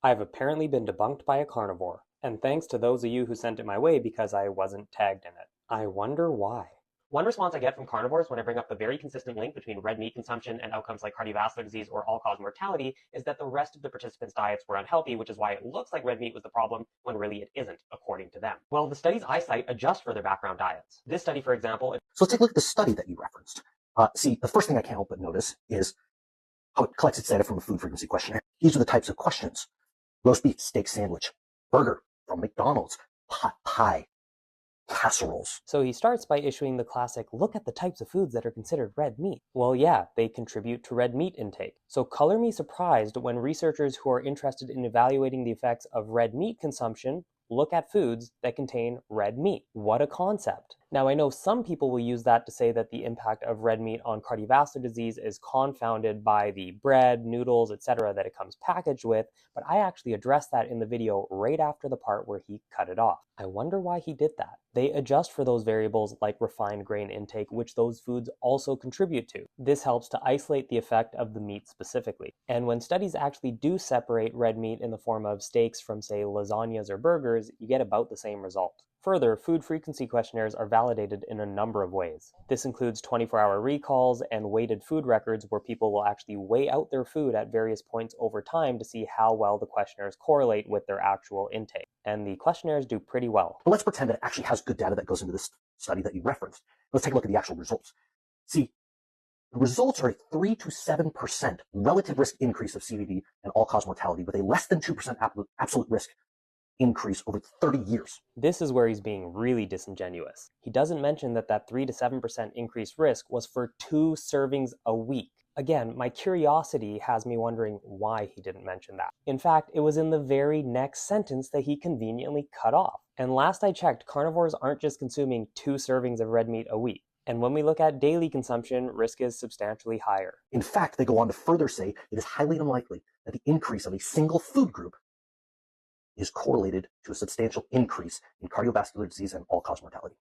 I've apparently been debunked by a carnivore, and thanks to those of you who sent it my way because I wasn't tagged in it. I wonder why. One response I get from carnivores when I bring up the very consistent link between red meat consumption and outcomes like cardiovascular disease or all-cause mortality is that the rest of the participants' diets were unhealthy, which is why it looks like red meat was the problem when really it isn't, according to them. Well, the studies I cite adjust for their background diets. This study, for example... So let's take a look at the study that you referenced. See, the first thing I can't help but notice is how it collects its data from a food frequency questionnaire. These are the types of questions. Roast beef, steak sandwich, burger from McDonald's, pot pie, casseroles. So he starts by issuing the classic, look at the types of foods that are considered red meat. Well, yeah, they contribute to red meat intake. So color me surprised when researchers who are interested in evaluating the effects of red meat consumption look at foods that contain red meat. What a concept. Now, I know some people will use that to say that the impact of red meat on cardiovascular disease is confounded by the bread, noodles, etc. that it comes packaged with, but I actually addressed that in the video right after the part where he cut it off. I wonder why he did that. They adjust for those variables like refined grain intake, which those foods also contribute to. This helps to isolate the effect of the meat specifically. And when studies actually do separate red meat in the form of steaks from, say, lasagnas or burgers, you get about the same result. Further, food frequency questionnaires are validated in a number of ways. This includes 24-hour recalls and weighted food records where people will actually weigh out their food at various points over time to see how well the questionnaires correlate with their actual intake. And the questionnaires do pretty well. But let's pretend that it actually has good data that goes into this study that you referenced. Let's take a look at the actual results. See, the results are a 3 to 7% relative risk increase of CVD and all-cause mortality with a less than 2% absolute risk increase over 30 years. This is where he's being really disingenuous. He doesn't mention that that 3 to 7% increased risk was for 2 servings a week. Again, my curiosity has me wondering why he didn't mention that. In fact, it was in the very next sentence that he conveniently cut off. And last I checked, carnivores aren't just consuming 2 servings of red meat a week. And when we look at daily consumption, risk is substantially higher. In fact, they go on to further say it is highly unlikely that the increase of a single food group is correlated to a substantial increase in cardiovascular disease and all-cause mortality.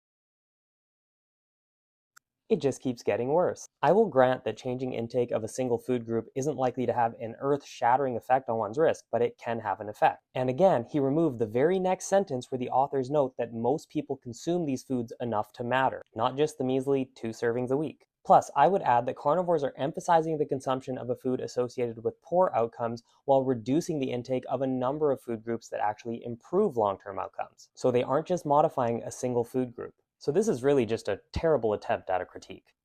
It just keeps getting worse. I will grant that changing intake of a single food group isn't likely to have an earth-shattering effect on one's risk, but it can have an effect. And again, he removed the very next sentence where the authors note that most people consume these foods enough to matter, not just the measly 2 servings a week. Plus, I would add that carnivores are emphasizing the consumption of a food associated with poor outcomes while reducing the intake of a number of food groups that actually improve long-term outcomes. So they aren't just modifying a single food group. So this is really just a terrible attempt at a critique.